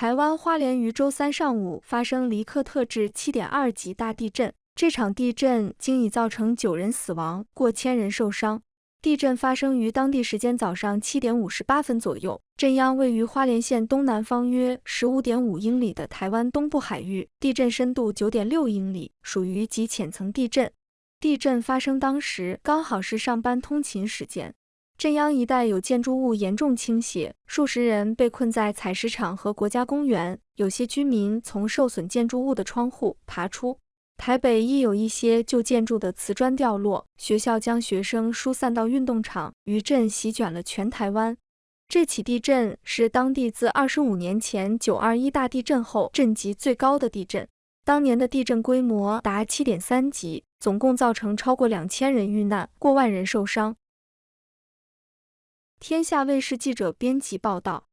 台湾花莲于周三上午发生黎克特制7.2级大地震，这场地震经已造成9人死亡，过千人受伤。地震发生于当地时间早上7点58分左右，震央位于花莲县东南方约15.5英里的台湾东部海域，地震深度9.6英里，属于极浅层地震。地震发生当时刚好是上班通勤时间。震央一带有建筑物严重倾斜，数十人被困在采石场和国家公园，有些居民从受损建筑物的窗户爬出。台北亦有一些旧建筑的瓷砖掉落，学校将学生疏散到运动场，余震席卷了全台湾。这起地震是当地自25年前921大地震后震级最高的地震，当年的地震规模达7.3级，总共造成超过2000人遇难，过万人受伤。天下卫视记者编辑报道。